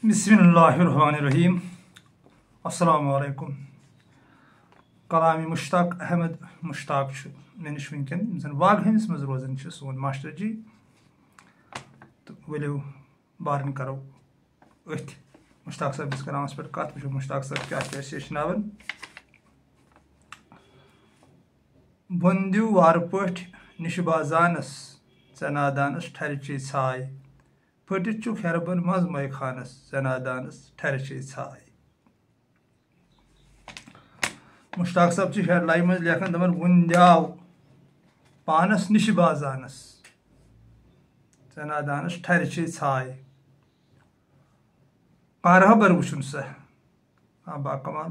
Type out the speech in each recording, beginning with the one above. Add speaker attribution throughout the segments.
Speaker 1: بسم اللہ الرحمن الرحیم السلام علیکم کلام مشتاق احمد مشتاق مے نش ونکن زن واگھس مز روزان سون ماسٹر جی تو ولو بارن کرو اتھ مشتاق صٲبس کلامس پہ کت وچھو مشتاق صٲب کیا ہیچناون بۄن دِو وارٕ پٲٹھۍ نِشہِ بازانس ژےٚ نادانس ٹھرِچے ژھاے پھٔٹِتھ چھُکھ ہیربن منٛز مے خانس ژےٚ نادانس ٹھرِچے ژھاے مشتاق صٲب چھِ ہیڈ لایِن منٛز لیکھان دپان وُنہِ دیاو پانس نِشہِ بازانس ژےٚ نادانس ٹھرِچے ژھاے کارہبر وٕچھُن سا باکمال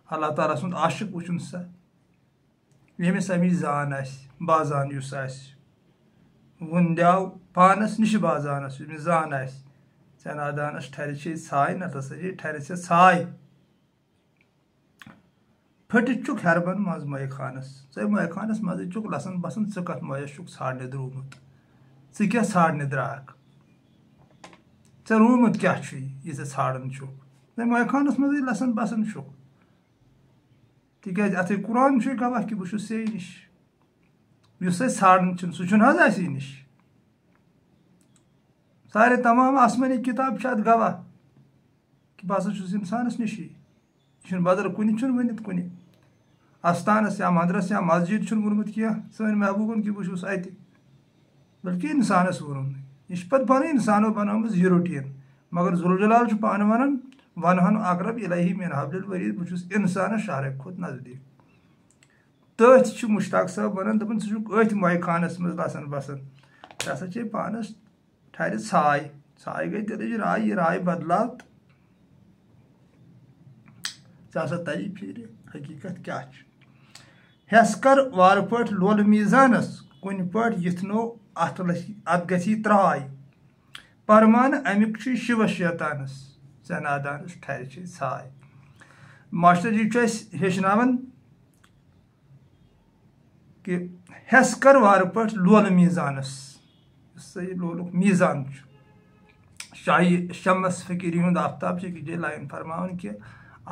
Speaker 1: اللہ تعالیٰ سُنٛد عاشق وٕچھُن سا ییٚمِس امِچ زان آسہِ بازان یُس آسہِ وُنہِ دیاو پانس نِشہِ بازانس ییٚمِس زان آسہِ ژےٚ نادانس ٹھرِچے ژھاے نتہٕ ہسا چھے ٹھرِ ژےٚ ژھاے پھٔٹِتھ چھُکھ ہیربن منٛز مے خانس ژےٚ مے خانس منٛزٕے چھُکھ لسن بسن ژٕ کتھ مٲیس چھُکھ ژھانڈنہِ درٛومُت ژٕ کیٛاہ ژھانڈنہِ درٛاکھ ژےٚ روٗمُت کیٛاہ چھُے یہِ ژٕ ژھانڈان چھُکھ ژےٚ مے خانس منٛزٕے لسن بسن چھُکھ تِکیٛازِ اتھٕے قرآن چھُے گواہ کہِ بہٕ چھُس ژے نِش یُس أسۍ ژھانڈان چھِنہٕ سُہ چھُنہٕ حظ اسی نِش سارے تمام آسمٲنی کِتاب چھِ اتھ گواہ کہِ بہٕ ہسا چھُس انسانس نِشی یہِ چھُنہٕ بدل کُنہِ چھُنہٕ ؤنِتھ کُنہِ استانس یا مندرس یا مسجد چھُنہٕ ووٚنمُت کینٛہہ سٲنۍ محبوٗبن کہِ بہٕ چھُس اتہِ بلکہِ انسانس ووٚنُن یہِ چھِ پتہٕ پنٕنۍ انسانو بنٲومٕژ یہِ روٹیٖن مگر ذوالجلال چھُ پانہٕ ونان ونہن اقرب الیہ من حبل الورید بہٕ چھُس انسانس شہرٕ کھۄتہٕ نزدیٖک تٔتھۍ چھُ مشتاق صٲب ونان دپان ژٕ چھُکھ أتھۍ مے خانس منٛز لسن بسان ژےٚ ہسا چھے پانس ٹھرِ ژھاے ژھاے گٔے دِلٕچ راے یہِ راے بدلاو تہٕ ژےٚ ہسا تری فِکرِ حقیٖقت کیٛاہ چھُ ہٮ۪س کر وارٕ پٲٹھۍ لول میٖزانس کُنہِ پٲٹھۍ یِتھ نوٚو اتھ گژھی ترٛاے پرمانہٕ امیُک چھُے شِوس شیطانس ژےٚ نادانس ٹھرِچے ژھاے ماسٹر جی چھُ اسہِ ہیٚچھناوان کہِ ہٮ۪س کر وارٕ پٲٹھۍ لولہٕ میٖزانس یُس سا یہِ لولُک میٖزان چھُ شاہی شمس فقیٖری ہُنٛد آفتاب چھُ أکِس جایہِ لایِن فرماوان کہِ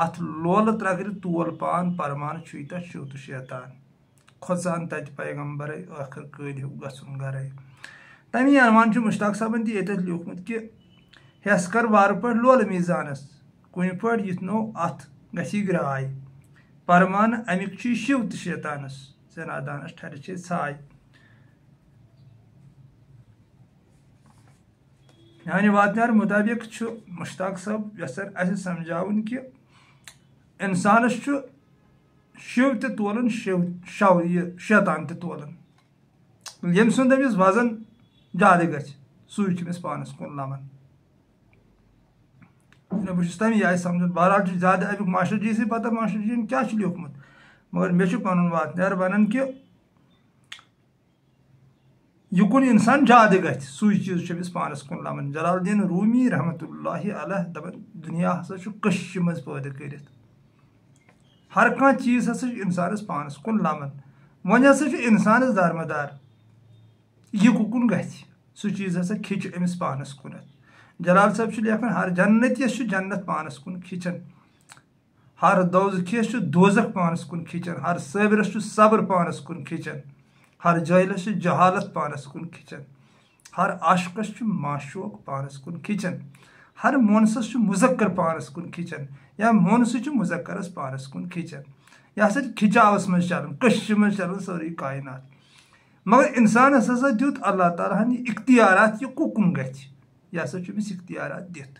Speaker 1: اتھ لولہٕ ترٛکرِ تول پان پرمان چھُے تتھ شِو تہٕ شیطان کھۄژان تتہِ پیغمبرے ٲخٕر کٲلۍ ہیوٗ گژھُن گرے تمی عنوان چھُ مشتاق صٲبن تہِ ییٚتٮ۪تھ لیوٗکھمُت کہِ ہٮ۪س کر وارٕ پٲٹھۍ لولہٕ میٖزانس کُنہِ پٲٹھۍ یِتھ نوٚو اتھ گژھی گراے پرمانہٕ امیُک چھُے شِو تہٕ شیطانس ژےٚ نادانس ٹھرِچے ژھاے میانہِ واتنار مُطٲبق چھُ مشتاق صٲب یژھان اسہِ سمجھاوُن کہِ انسانس چھُ شِو تہِ تولان یہِ شیطان تہِ تولان ییٚمہِ سُنٛد أمِس وزن زیادٕ گژھِ سُے چھُ أمِس پانس کُن لمان بہٕ چھُس تمی آیہِ سمجھان بہرحال چھُ زیادٕ امیُک ماسٹر جی سٕے پتہ ماسٹر جی ین کیٛاہ چھُ لیوٗکھمُت مگر مےٚ چھُ پنُن واتنار ونان کہِ یُکُن انسان زیادٕ گژھِ سُے چیٖز چھُ أمِس پانس کُن لمان جلال الدین روٗمی رحمتہ اللہ علیہ دپان دُنیا ہسا چھُ کٔشہِ منٛز پٲدٕ کٔرِتھ ہر کانٛہہ چیٖز ہسا چھُ انسانس پانس کُن لمان وۄنۍ ہسا چھُ انسانس دارمدار یہِ کُکُن گژھِ سُہ چیٖز ہسا کھِچہِ أمِس پانس کُنتھ جلال صٲب چھُ لیکھان ہر جنتِیس چھُ جنت پانس کُن کھِچان ہر دوزخِیس چھُ دوزخ پانس کُن کھِچان ہر صٲبرس چھُ صبر پانس کُن کھِچان ہر جٲہلس چھُ جہالت پانس کُن کھِچان ہر عاشقس چھُ معشوق پانس کُن کھِچان ہر مونسس چھُ مُذکر پانس کُن کھِچان یا مونسہٕ چھُ مُذکرس پانس کُن کھِچان یہِ ہسا چھُ کھِچاوس منٛز چلان کٔشہِ منٛز چلان سٲرٕے کاینات مگر انسانس ہسا دیُت اللہ تعالیٰ ہن یہِ اختیارات یہِ کُکُن گژھِ یہِ ہسا چھُ أمِس اختیارات دِتھ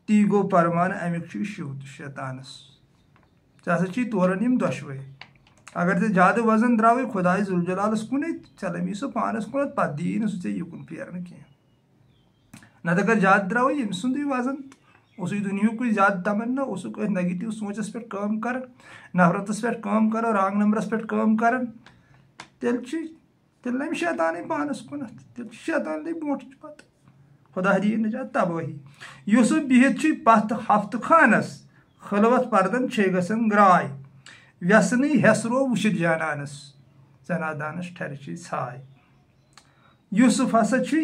Speaker 1: تی گوٚو پرمانہٕ امیُک چھُے شِو تہٕ شیطانس ژےٚ ہسا چھُے تولان یِم دۄشوے اگر ژےٚ زیادٕ وزن درٛاوٕے خۄداے ذوالجلالس کُنٕے ژےٚ لمی سُہ پانس کُنتھ پتہٕ دِیی نہٕ سُہ ژےٚ یِکُن پھیرنہٕ کینٛہہ نتہٕ اگر زیادٕ درٛاوٕے ییٚمہِ سُنٛدُے وزن اوسُے دُنہیُکُے زیادٕ تمنا اوسُکھ أتھۍ نگیٹِو سونٛچس پٮ۪ٹھ کٲم کران نفرتس پٮ۪ٹھ کٲم کران رانٛگ نمبرس پٮ۪ٹھ کٲم کران تیٚلہِ لمہِ شیطانٕے پانس کُنتھ تیٚلہِ چھُ شیطانٕے برونٛٹھ پتہٕ خۄدا دِیہِ نجات تبٲہی یُس بِہِتھ چھُے پتھ ہفتہٕ خانس خلوت پردن چھے گژھان گراے ویسنٕے ہیسرو وٕچھِتھ جانانس ژےٚ نادانس ٹھرِچے ژھاے یوٗسف ہسا چھُے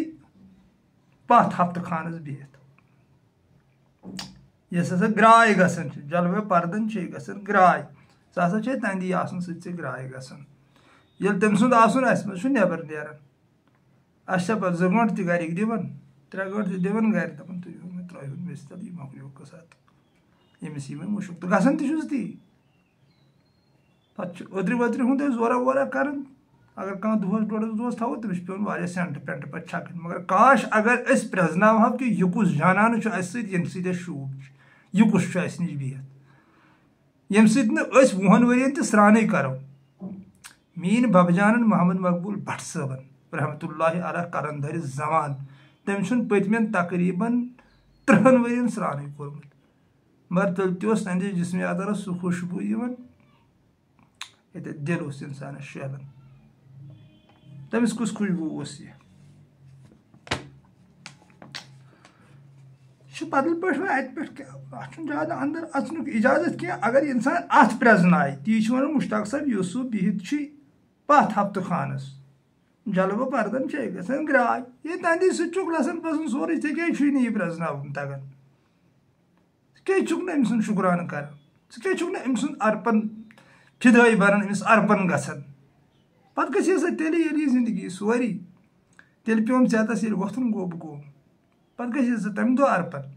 Speaker 1: پتھ ہفتہٕ خانس بِہِتھ یس ہسا گراے گژھان جلوے پردن گژھان گراے سُہ ہسا چھِ تندی آسان سۭتۍ گراے گژھان ییٚلہِ تٔمۍ سُنٛد آسُن اَسہِ منٛز چھُ نٮ۪بر نیران اَسہِ چھا پَتہٕ 2 گٲنٛٹہٕ تہِ گرِکۍ دِوان 3 گٲنٛٹہٕ تہِ دِوان گرِ دَپان تُہۍ مےٚ ترٛٲیہُن مےٚ تَل یہِ مۄکلیو قٕصہ تہٕ ییٚمِس یی مےٚ مُشُک تہٕ گژھان تہِ چھُس تی پَتہٕ چھُ اوترِ ووترِ ہُنٛد أسۍ زورا وورا کران اگر کانٛہہ دۄہس ڈۄڈس دۄہس تھاوو تٔمِس چھُ پیوان واریاہ سینٹہٕ پینٹہٕ پَتہٕ چھکٕنۍ مگر کاش اگر أسۍ پرٛزناوہو کہِ یہِ کُس جانانہٕ چھُ اَسہِ سۭتۍ ییٚمہِ سۭتۍ اَسہِ شوٗب چھُ یہِ کُس چھُ اَسہِ نِش بِہِتھ ییٚمہِ سۭتۍ نہٕ أسۍ 20 ؤرین تہِ سرٛانٕے کرو میٲنۍ بَبہٕ جانن محمد مقبوٗل بٹ صٲبن رحمتہ اللہ علیہ کرن دٔرِ زمان تٔمۍ چھُنہٕ پٔتمٮ۪ن تقریٖبن 30 ؤرین سرٛانٕے کوٚرمُت مگر تیٚلہِ تہِ اوس تہنٛدِس جسمِ اَدرس سُہ خوشبوٗ یِوان ییٚتہِ دِل اوس اِنسانس شہلان تٔمِس کُس خوشبوٗ اوس یہِ چھُ بدل پٲٹھۍ وۄنۍ اَتہِ پٮ۪ٹھ کیٛاہ اَتھ چھُنہٕ زیادٕ اندر اژنُک اِجازت کینٛہہ اگر اِنسان اَتھ پرٛزنایہِ تی چھُ وَنان مشتاق صٲب یوٗسف بِہِتھ چھُے پتھ ہفتہٕ خانس جلوٕ پردن چھے گژھان گراے ہے تندی سۭتۍ چھُکھ لسان پسان سورُے ژےٚ کیٛازِ چھُے نہٕ یہِ پرٛزناوُن تگان ژٕ کیٛازِ چھُکھ نہٕ أمۍ سُنٛد شُکرانہٕ کران ژٕ کیٛازِ چھُکھ نہٕ أمۍ سُنٛد ارپن فِدٲے بنان أمِس ارپن گژھان پتہٕ گژھی سا تیٚلہِ ییٚلہِ یہِ زندگی سورُے تیٚلہِ پیوم ژےٚ ییٚلہِ وۄتھُن گوٚو بہٕ گوٚو پتہٕ گژھی سا تمہِ دۄہ ارپن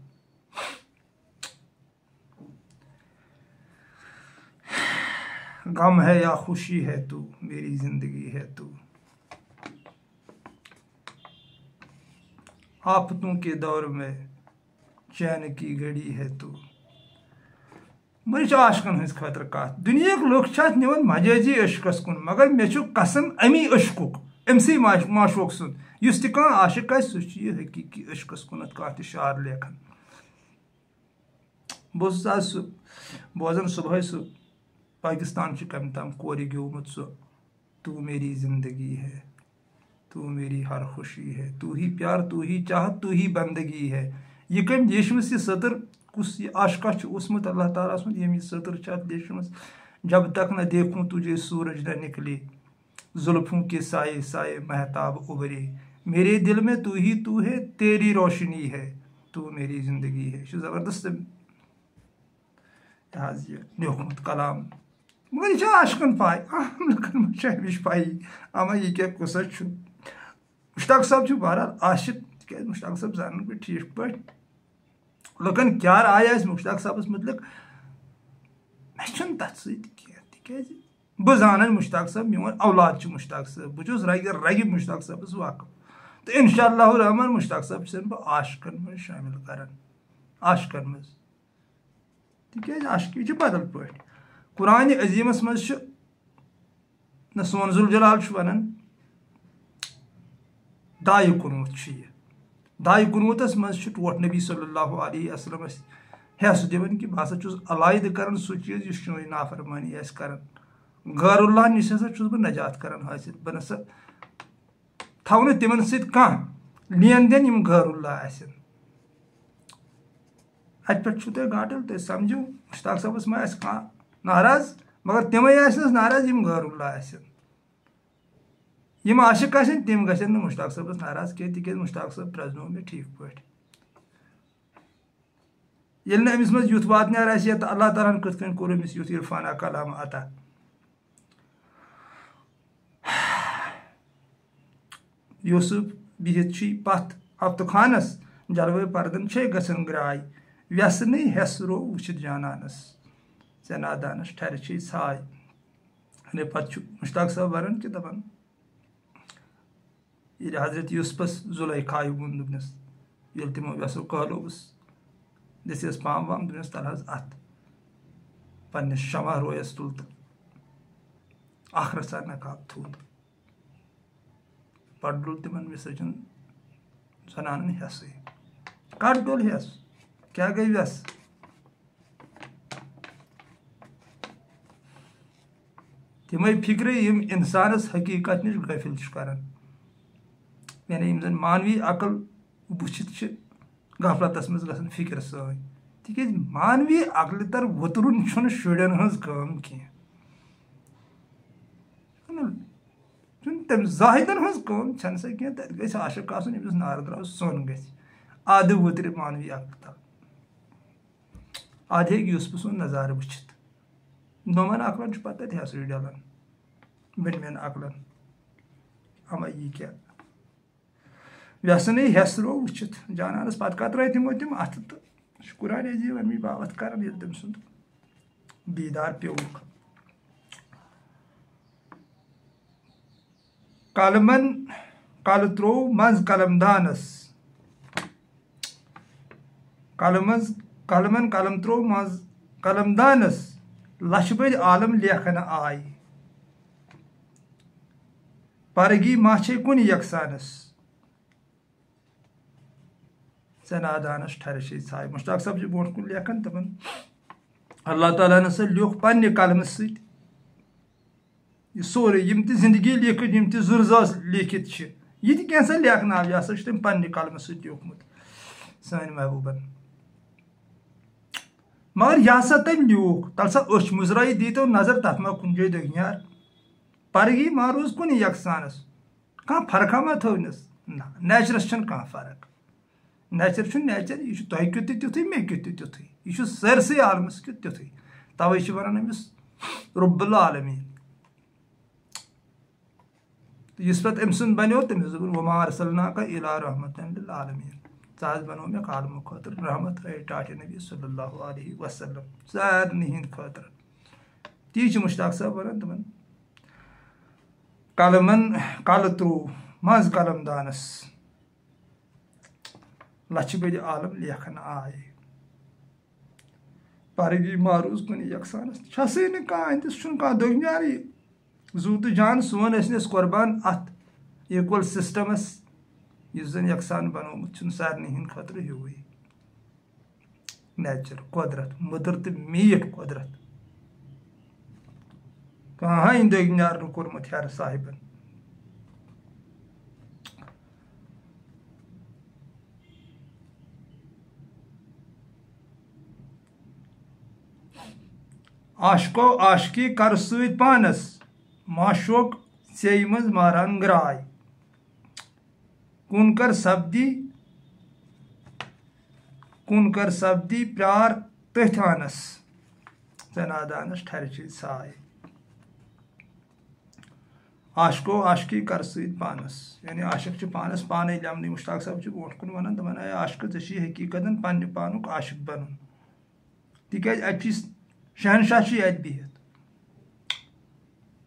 Speaker 1: غم ہے یا خوشی ہے تو میری زندگی ہے تو آفتوں کے دور میں چین کی گھڑی ہے تو مےٚ چھِ عاشقن ہٕنٛز خٲطرٕ کتھ دُنیہٕکۍ لُکھ چھِ اتھ نِوان مجٲزی عشقس کُن مگر مےٚ چھُ قسم امی عشقُک أمسٕے معشوق سُنٛد یُس تہِ کانٛہہ عاشق آسہِ سُہ چھُ یہِ حقیٖقی عشقس کُنتھ کانٛہہ تہِ شعر لیکھان بہٕ اوسُس آز سُہ بوزان صبحٲے سُہ پاکستان چہِ کمہِ تام کورِ گیومُت سُہ تو میری زندگی ہے تو میری ہر خوشی ہے تو ہی پیار تو ہی چاہت تو ہی بندگی ہے یہِ کٔمۍ لیچھمٕژ یہِ سٔتٕر کُس یہِ عاشقہ چھُ اوسمُت اللہ تعالیٰ سُنٛد ییٚمۍ یہِ سٔتٕر چھِ اتھ لیچھمٕژ جب تک نہ دیکھوں تجھے سورج نہ نکلے زلفوں کے سائے سائے مہتاب ابھرے میرے دل میں تو ہے تیری روشنی ہے تو میری زندگی ہے یہِ چھُ زبردست یہِ حظ یہِ لیوکھمُت کلام مگر یہِ چھِ عاشقن پاے عام لُکن منٛز چھِ امِچ پایی اما یہِ کیٛاہ قٕصہ چھُ مشتاق صٲب چھُ بہرحال عاشق تِکیٛازِ مشتاق صٲب زانن بہٕ ٹھیٖک پٲٹھۍ لُکن کیٛاہ راے آسہِ مشتاق صٲبس مُتعلق مےٚ چھُنہٕ تتھ سۭتۍ کینٛہہ تِکیٛازِ بہٕ زانن مشتاق صٲب میون اولاد چھُ مشتاق صٲب بہٕ چھُس رگہِ مشتاق صٲبس واقف تہٕ انشاء اللہ الرحمان مشتاق صٲب چھُسن بہٕ عاشقن منٛز شٲمِل کران عاشقن منٛز تِکیٛازِ عاشقی چھِ بدل پٲٹھۍ قرآنِ عظیٖمس منٛز چھُ نہ سون ذوالجلال چھُ ونان 2 کُنوُت چھُ یہِ 2 کُنوُتس منٛز چھُ ٹوٹھ نبی صلی اللہ علیہ وسلمس حصہٕ دِوان کہِ بہٕ ہسا چھُس علاحدٕ کران سُہ چیٖز یُس چٲنۍ نافرمٲنی آسہِ کران غٲر اللہ نِش ہسا چھُس بہٕ نجات کران حٲصِل بہٕ نسا تھاو نہٕ تِمن سۭتۍ کانٛہہ لین دین یِم غٲر اللہ آسن اتہِ پٮ۪ٹھ چھُو تۄہہِ گاٹل تُہۍ سمجھِو مشتاق صٲبس ما آسہِ کانٛہہ ناراض مگر تِمے آسنس ناراض یِم غٲر اللہ آسن یِم عاشق آسن تِم گژھن نہٕ مشتاق صٲبس ناراض کینٛہہ تِکیٛازِ مشتاق صٲب پرٛزنوو مےٚ ٹھیٖک پٲٹھۍ ییٚلہِ نہٕ أمِس منٛز یُتھ واتنیٛار آسہِ یا تہٕ اللہ تعالیٰ ہن کِتھ کٔنۍ کوٚر أمِس یُتھ عرفانہ کلام عطا یوٗسف بِہِتھ چھُے پتھ ہفتہٕ خانس جلوے پردن چھے گژھان گراے ویسنٕے ہٮ۪س رو وٕچھِتھ جانانس ژےٚ نادانس ٹھرِ چھے ژھاے پتہٕ چھُ مشتاق صٲب ونان کہِ دپان ییٚلہِ حضرت یوٗسفس زُلیکھایہِ ووٚن دوٚپنس ییٚلہِ تِمو ویسو کالووُس دِژیس پام وام دوٚپنس تل حظ اتھ پننِس شمع رویس تُل تہٕ اکھ رژھا نقاب تھوٚد پتہٕ ڈوٚل تِمن وِسرجن زنانن ہٮ۪سٕے کتھ ڈوٚل ہٮ۪س کیٛاہ گٔے وٮ۪س تِمے فِکرِ یِم انسانس حقیٖقت نِش غٲفِل چھِ کران یعنی یِم زن مانوی عقل وٕچھِتھ چھِ غفلتس منٛز گژھان فِکر سٲنۍ تِکیٛازِ مانوی عقلہِ تر وُترُن چھُنہٕ شُرٮ۪ن ہٕنٛز کٲم کینٛہہ چھُنہٕ تٔمۍ زاہدن ہٕنٛز کٲم چھنہٕ سۄ کینٛہہ تتہِ گژھِ عاشق آسُن ییٚمِس نار درٛاو سۄن گژھِ آدٕ وُترِ مانوی عقلہِ تل اد ہیٚکہِ یوسفٕ سُنٛد نظارٕ وٕچھِتھ نوٚمَن عقلن چھُ پتہٕ تَتہِ ہٮ۪سٕے ڈلان بٔنمٮ۪ن عقلن اما یی کیٛاہ وٮ۪سہٕ ہٮ۪س ترٛوو وٕچھِتھ جانانس پتہٕ کترٲے تِمو تِم اتھٕ تہٕ شُکرانے عزیٖز امی باپتھ کران ییٚلہِ تٔمۍ سُنٛد دیٖدار پیوٚوُکھ قلمن قلہٕ ترٛوو منٛز قلمدانس قلمن قلم ترٛوو منٛز قلمدانس لچھِ بٔدۍ عالم لیکھنہٕ آے پرگی ما چھے کُنہِ یکسانس ژےٚ نادانس ٹھرِ چھے ژھاے مشتاق صٲب چھِ برونٛٹھ کُن لیکھان دپان اللہ تعالیٰ ہن ہسا لیوٚکھ پننہِ قلمہٕ سۭتۍ یہِ سورُے یِم تہِ زندگی لیکھِتھ یِم تہِ زُرزاس لیکھِتھ چھِ یہِ تہِ کینٛژھا لیکھنہٕ آو یہِ ہسا چھُ تٔمۍ پننہِ قلمہٕ سۭتۍ لیوٚکھمُت سٲنۍ محبوٗبن مگر یہِ ہسا تٔمۍ لیوٗکھ تل سا أچھ مُزرٲیِتھ دیٖتو نظر تتھ ما کُنہِ جایہِ دٔگنیار پرگی ما روٗز کُنہِ یکسانس کانٛہہ فرقا ما تھٲونس نہ نیچرس چھنہٕ کانٛہہ فرق نیچر چھُ نیچر یہِ چھُ تۄہہِ کیُتھ تہِ تیُتھُے مےٚ کیُتھ تہِ تیُتھُے یہِ چھُ سٲرسٕے عالمس کیُتھ تیُتھُے توے چھِ ونان أمِس رب العالمیٖن تہٕ یُس پتہٕ أمۍ سُنٛد بنیو تٔمِس دوٚپُن وما ارسلناک الا رحمتن للعالمیٖن ژٕ حظ بنوو مےٚ عالمہٕ خٲطرٕ رحمت اے ٹاٹہِ نبی صلی اللہ علیہ وسلم سارنٕے ہٕنٛدۍ خٲطرٕ تی چھِ مشتاق صٲب ونان دپان قلمن قلہٕ ترٛوو منٛز قلمدانس لچھِ بٔدۍ عالم لیکھنہٕ آے پرگی ما روٗز کُنہِ یکسانس چھسٕے نہٕ کانٛہہ أنٛدِس چھُنہٕ کانٛہہ دٔگنیارٕے زوٗ تہٕ جان سون ٲسۍ أسۍ قۄربان اتھ ایٖکول سسٹمس یُس زن یکسان بنومُت چھُنہٕ سارنٕے ہٕنٛدۍ خٲطرٕ ہیوٗوٕے نیچر قۄدرت مٔدٕر تہٕ میٖٹھ قۄدرت کانٛہہ دٔگنیار نہٕ کوٚرمُت ہیرٕ صاحبن عاشقو عاشقی کر سۭتۍ پانس معشوق ژیٚیہِ منٛز ماران گراے کُن کر سبدی پیار تٔتھۍ آنس ژےٚ نادانس ٹھرِ چھے ژھاے عاشقو عاشقی کر سۭتۍ پانس یعنی عاشق چھِ پانس پانے لیٚمنٕے مشتاق صٲب چھِ برونٛٹھ کُن ونان دپان اے عاشقہٕ ژےٚ چھُے حقیٖقتن پننہِ پانُک عاشق بنُن تِکیٛازِ اتہِ چھُے شہنشاہ چھُے اتہِ بِہِتھ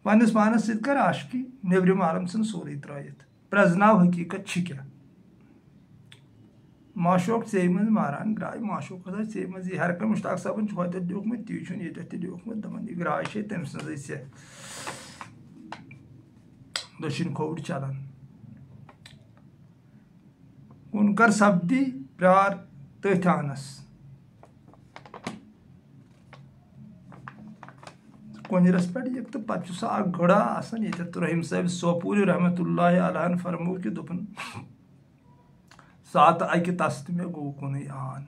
Speaker 1: پننس پانس سۭتۍ کر عاشقی نیبرِم عالم ژھٕن سورُے ترٲیِتھ پرٛزناو حقیٖقت چھِ کیٛاہ معشوق ژیٚیہِ منٛز ماران گراے معشوق ہسا ژیٚیہِ منٛز یہِ ہر کانٛہہ مشتاق صٲبن چھُ ہوتٮ۪تھ لیوٗکھمُت تی چھُنہٕ ییٚتٮ۪تھ تہِ لیوٗکھمُت دپان یہِ گراے چھے تٔمۍ سٕنٛزٕے ژےٚ دٔچھِنۍ کھووُر چلان کُن کر سبدی پیار تٔتھۍ آنس کۄنجرس پٮ۪ٹھ یِکھ تہٕ پتہٕ چھُ سُہ اکھ گٔڑا آسان ییٚتٮ۪تھ رحیٖم صٲب سوپوٗرِ رحمتُ اللہ علیہن فرموو کہِ دوٚپُن ساتہٕ اکہِ تس تہٕ مےٚ گوٚو کُنُے آن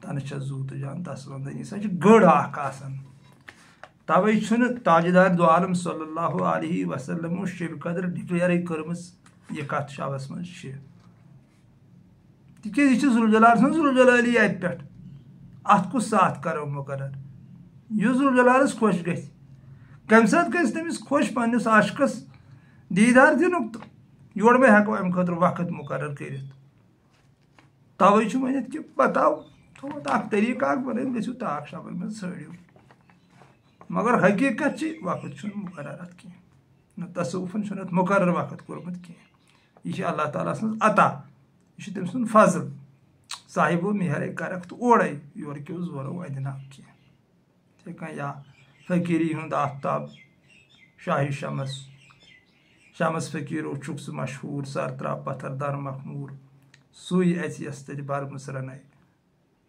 Speaker 1: تنہٕ چھس زوٗ تہٕ جان تس ونٛدن یہِ سا چھِ گٔڑ اکھ آسان توے چھُنہٕ تاجدار دو عالم صلی اللہ علیہ وسلمو شبِ قدر ڈِکلیرٕے کٔرمٕژ یہِ کتھ شبس منٛز چھِ تِکیٛازِ یہِ چھِ ذوالجلال سٕنٛز ذوالجلالی اتہِ پٮ۪ٹھ اتھ کُس ساتھ کرو مُقرر یُس ذوالجلالس خۄش گژھِ کمہِ ساتہٕ گژھِ تٔمِس خۄش پننِس عاشقس دیٖدار دِنُک تہٕ یورٕ ما ہٮ۪کو امہِ خٲطرٕ وقت مُقرر کٔرِتھ توے چھُ ؤنِتھ کہِ بتاو تھوٚومُت اکھ طٔریٖقہٕ اکھ بنٲوِتھ گٔژھِو تاک شبن منٛز ژھٲنٛڈِو مگر حقیٖقت چھِ وقت چھُنہٕ مُقرر اتھ کینٛہہ نہ تصوُفن چھُنہٕ اتھ مُقرر وقت کوٚرمُت کینٛہہ یہِ چھِ اللہ تعالیٰ سٕنٛز عطا یہِ چھُ تٔمۍ سُنٛد فضل صاحبو مہرے کرکھ تہٕ اورے یورٕ کیو زورو اندِ نہٕ کینٛہہ یِتھٕے کٔنۍ یا فقیٖری ہُنٛد آفتاب شاہی شمس فقیٖرو چھُکھ سُہ مشہوٗر سر ترٛا پتھر در مخموٗر سُے اَژِ یس تَتہِ برمٕژ رنے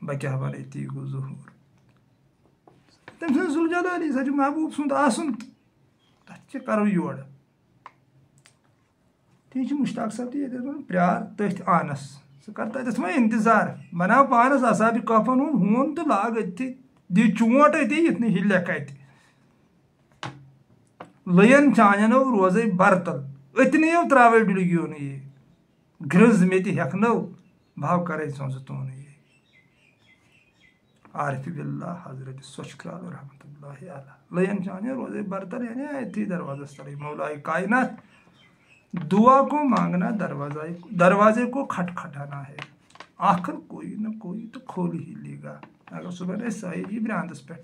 Speaker 1: بہٕ کیٛاہ ونے تی گوٚو ظہوٗر تٔمۍ سٕنٛز ذوالجلالی سۄ چھِ محبوٗب سُنٛد آسُن تہٕ تتھ کیٛاہ کرو یورٕ تی چھِ مشتاق صٲب تہِ ییٚتٮ۪تھ ونان پیار تٔتھۍ آنس ژٕ کر تتٮ۪تھ وۄنۍ انتظار بناو پانس اصابِ کفن ہُنٛد ہوٗن تہٕ لاگ أتھی دِ چونٛٹ أتی یِتھ نہٕ ہِلٮ۪کھ اتہِ لٔین چانٮ۪نو روزے برتل أتنٕیو تراوے ڈُلگیو نہٕ یہِ گرٛز مےٚ تہِ ہٮ۪کھنو بہو کرے ژۄنٛزٕ تونہٕ یہِ عارف باللہ حضرت سوچکرال رحمۃ اللہ علیہ لین چانے روزے برتر یعنی ایتھی دروازہ تلے مولائے کائنات دعا کو مانگنا دروازے کو کھٹکھٹانا ہے، آخر کوئی نہ کوئی تو کھول ہی لے گا. اگر صبح ساری براندس پہ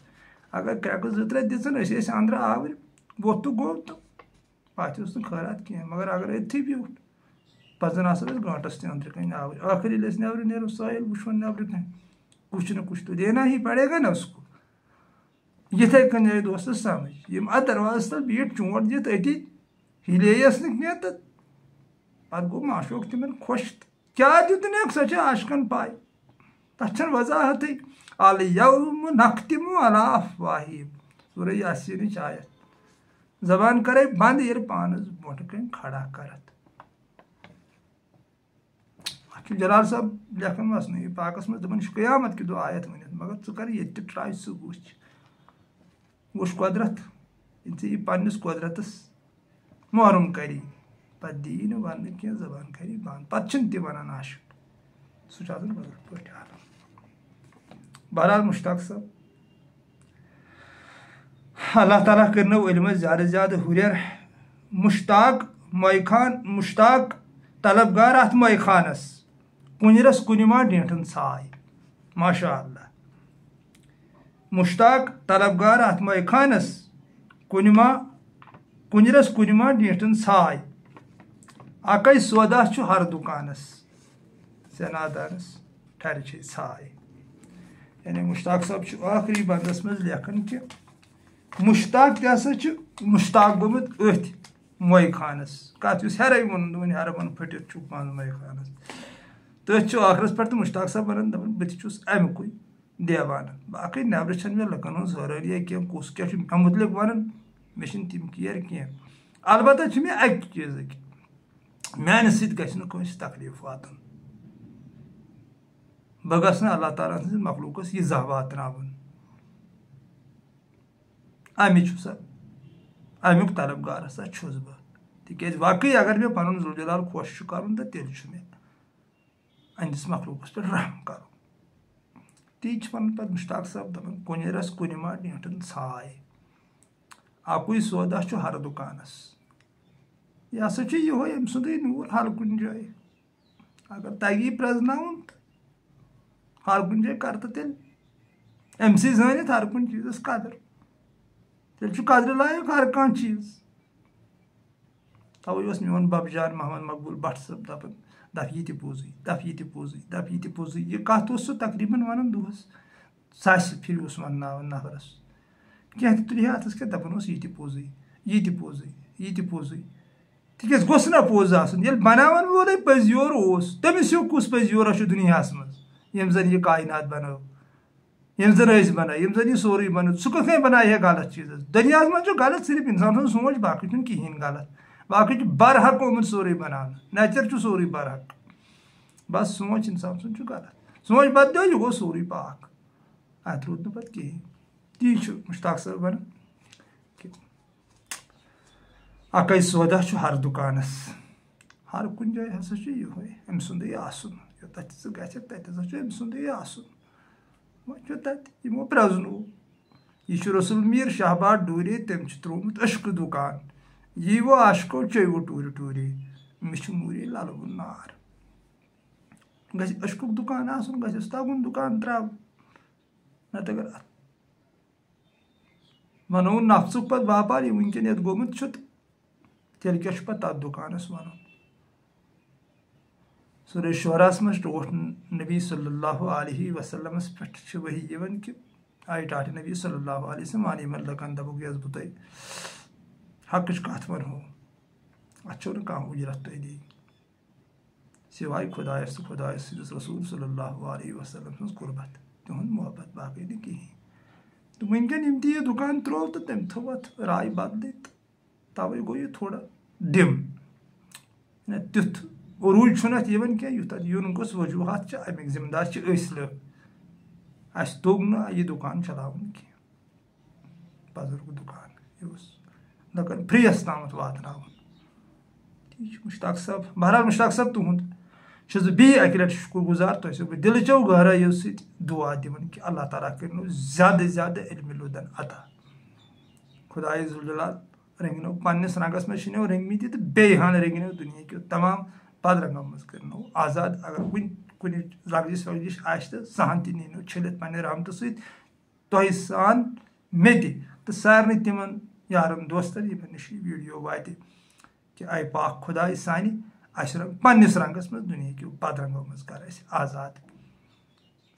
Speaker 1: اگر کریکس زٕ ترٛےٚ دِژن أسۍ ٲسۍ اندرٕ آوٕرۍ ووٚتھ تہٕ گوٚو تہٕ پتہٕ اوس نہٕ خٲرات کینٛہہ. مگر اگر أتھی بیوٗٹھ پتہٕ زن آسو أسۍ گٲنٛٹس تہِ أنٛدرٕ کَنۍ آوٕرۍ. ٲخر ییٚلہِ أسۍ نٮ۪برٕ نیرو سٲحِل وٕچھون نٮ۪برٕ کَنۍ کچھ نہ کچھ تو دینا ہی پڑے گا نا اس کو. یِتھے کٔنۍ آیہِ دوستس سمجھ یِم اتھ دروازس تل بیٖٹھ چونٛٹھ دِتھ أتی ہِلییس نہٕ کینٛہہ تہٕ پتہٕ گوٚو ماشوق تِمن خۄش تہٕ کیٛاہ دِتُنکھ سۄ چھِ عاشقن پاے تتھ چھنہٕ وضاحتٕے. الیوم نختم علی افواہہم سورہ یاسینٕچ آیت. زبان کرے بند ییٚلہِ پانس برونٛٹھ کَنۍ کھڑا کرتھ. اتھ چھُ جلال صٲب لیکھان وسنٕے پاکس منٛز دپان چھُ قیامت کہِ دۄہ آیت ؤنِتھ مگر ژٕ کر ییٚتہِ تہِ ٹراے ژٕ وٕچھ قۄدرت ییٚلہِ ژےٚ یہِ پننِس قۄدرتس محروٗم کری پتہٕ دِیی نہٕ وننہٕ کینٛہہ زبان کری بند پتہٕ چھِنہٕ تہِ ونان عاشق سُہ چھُ آسان بدل پٲٹھۍ حال. بہرحال مشتاق صٲب اللہ تعالیٰ کٔرنو علمس زیادٕ زیادٕ ہُریر. مشتاق طلبگار اتھ مٲے خانس کُنرس کُنہِ ما ڈینٛٹھن ژھاے. ماشاء اللہ. مشتاق طلبگار اتھ مٲے خانس کُنرس کُنہِ ما ڈینٛٹھن ژھاے. اکے سودا چھُ ہر دُکانس سینادانس ٹھرِ چھے ژھاے. یعنی مشتاق صٲب چھُ ٲخری بندس منٛز لیکھان کہِ مشتاق تہِ ہسا چھُ مشتاق گوٚمُت أتھۍ مٲے خانس. کتھ یُس ہیرے ووٚنُن دوٚپُن ہیرٕ پھٔٹِتھ چھُکھ منٛز مٲے خانس تٔتھۍ چھُ ٲخرس پٮ۪ٹھ تہٕ مشتاق صٲب ونان دپان بہٕ تہِ چھُس امکُے دیوانہٕ. باقٕے نٮ۪برٕ چھنہٕ مےٚ لُکن ہٕنٛز حٲرٲنیہ کینٛہہ کُس کیٛاہ چھُ مےٚ مُتعلق ونان مےٚ چھنہٕ تِم کیر کینٛہہ. البتہ چھِ مےٚ اکہِ چیٖزٕکۍ میانہِ سۭتۍ گژھِ نہٕ کٲنٛسہِ تکلیٖف واتُن. بہٕ گژھٕ نہٕ اللہ تعالیٰ سٕنٛدِس مخلوٗقس یہِ زانٛہہ واتناوُن. امیُک طلبگار ہسا چھُس بہٕ. تِکیٛازِ واقعی اگر مےٚ پنُن ذوالجلال خۄش چھُ کرُن تہٕ تیٚلہِ چھُ مےٚ أہنٛدِس مخلوٗقس پٮ۪ٹھ رحم کرُن. تی چھِ ونان پتہٕ مشتاق صٲب دپان کُنرس کُنہِ ما ڈینٛٹھن ژھاے. اکُے سودا چھُ ہر دُکانس. یہِ ہسا چھُ یِہوے أمۍ سُنٛدُے نوٗر ہر کُنہِ جایہِ. اگر تگی پرٛزناوُن تہٕ ہر کُنہِ جایہِ کر تہٕ تیٚلہِ أمۍسٕے زٲنِتھ ہر کُنہِ چیٖزس قدر. تیٚلہِ چھُ قدرِ لایق ہر کانٛہہ چیٖز. توے اوس میون بب جان محمد مقبوٗل بٹ صٲب دپان دپ یہِ تہِ پوٚزُے دپ یہِ تہِ پوٚزُے دپ یہِ تہِ پوٚزُے. یہِ کتھ اوس سُہ تقریٖبن ونان دۄہس 100 پھِرِ اوس ونناوان نفرس. کینٛہہ تہِ تُلہِ ہا اتھس کٮ۪تھ دپان اوس یہِ تہِ پوٚزُے یہِ تہِ پوٚزُے یہِ تہِ پوٚزُے. تِکیٛازِ گوٚژھ نا پوٚز آسُن ییٚلہِ بناون وولے پٔزۍ اوس تٔمِس ہیوٗ کُس پٔزۍ چھُ دُنیاہس منٛز ییٚمۍ زن یہِ کاینات بنٲو یِم زن أسۍ بنٲے یِم زن یہِ سورُے بنٲو. سُہ کِتھ کٔنۍ بنایہِ ہے غلط چیٖزس. دُنیاہس منٛز چھُ غلط صرف انسان سُنٛد سونٛچ باقٕے چھُنہٕ کہیٖنۍ غلط. باقٕے چھُ برحق آمُت سورُے بناونہٕ. نیچر چھُ سورُے برحق بس سونٛچ انسان سُنٛد چھُ غلط. سونٛچ بدلیو یہِ گوٚو سورُے پاک اتھ روٗد نہٕ پتہٕ کہیٖنۍ. تی چھُ مشتاق صٲب ونان کہِ اکے سودا چھُ ہر دُکانس. ہر کُنہِ جایہِ ہسا چھُ یِہوے أمۍ سُنٛدُے آسُن. یوٚتتھ ژٕ گژھکھ تتہِ ہسا چھُ أمۍ سُنٛدُے آسُن. وۄنۍ چھُ تتہِ یِمو پرٛزنوو. یہِ چھُ رسول میٖر شہباد ڈوٗرے تٔمۍ چھُ تروومُت عشقہٕ دُکان. یی وہ عاشقو چیٚیوٕ ٹوٗرِ ٹوٗرے مےٚ چھُ موٗرے للوُن نار. گژھِ عشقُک دُکان آسُن گژھٮ۪س تگُن دُکان تراوُن. نتہٕ اگر اتھ ونو نفژُک پتہٕ باپار یہِ وُنکیٚن یتھ گوٚمُت چھُ تہٕ تیٚلہِ کیٛاہ چھُ پتہٕ تتھ دُکانس ونُن. سورہ شعراہس منٛز ٹوٹھ نبی صلی اللہ علیہ وسلمس پٮ۪ٹھ چھِ وحی یِوان کہِ آیہِ ٹاٹھِ نبی صلی اللہ علیہ وسلم وَن یِمن لُکن دپُکھ یۄس بہٕ تۄہہِ حقٕچ کتھ ونہو اتھ چھو نہٕ کانٛہہ اُجرت تۄہہِ دِنۍ سِوایے خۄدایس تہٕ خۄدایس سٕنٛدِس رسوٗل صلی اللہ علیہ وسلم سٕنٛز قُربت تِہُنٛد محبت باقٕے نہٕ کِہینۍ. تہٕ وُنکیٚن یِم تہِ یہِ دُکان تروو تہٕ تٔمۍ تھوو اتھ راے بدلٕے تہٕ توے گوٚو یہِ تھوڑا ڈِم. تیُتھ عروٗج چھُنہٕ اتھ یِوان کینٛہہ یُتھ اتھ یُن گوٚژھ. وجوٗہات چھِ امیِکۍ ذمہٕ دار چھِ أسۍ لُکھ. اسہِ توٚگ نہٕ یہِ دُکان چلاوُن کینٛہہ. بزرگ دُکان یہِ اوس لُکن فری یس تامتھ واتناوُن. تی چھُ مشتاق صٲب. بہرحال مشتاق صٲب تُہُنٛد چھُس بہٕ بیٚیہِ اَکہِ لَٹہِ شُکُر گُزار تۄہہِ چھُس بہٕ دِلہٕ چو گہرٲیو سۭتۍ دُعا دِوان کہِ اللہ تعالیٰ کٔرِنو زیادٕ زیادٕ علمِ لُدن عطا. خۄدایہِ ذوالجلال رٔنگنو پنٛنِس رنٛگس منٛز چھِنو رٔنگمٕتۍ تہٕ بیٚیہِ ہن رٔنگنو دُنہیٖکیو تمام بدرنٛگو منٛز کٔرنو آزاد. اگر کُنہِ لگزِش وگزِش آسہِ تہٕ سُہ ہن تہِ نیٖنو چھٔلِتھ پنٛنہِ رحمتہٕ سۭتۍ تۄہہِ سان مےٚ تہِ تہٕ سارنٕے تِمن یارن دوستن یِمن نِش یہِ ویٖڈیو واتہِ کہِ اے پاک خۄداے سانہِ اَسہِ رنٛگ پنٛنِس رنٛگس منٛز دُنہیٖکیو بدرنٛگو منٛز کر اَسہِ آزاد.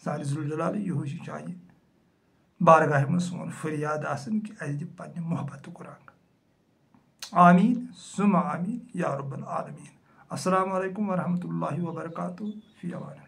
Speaker 1: سانہِ ذوالجلال یِہوے چھُ چانہِ بارگاہہِ منٛز سون فریاد آسان کہِ اَسہِ دِ پنٛنہِ محبتُک رنٛگ. آمیٖن سُمہ آمیٖن یا رب العالمیٖن. السلام علیکم ورحمتہ اللہ وبرکاتہ. فی امان اللہ.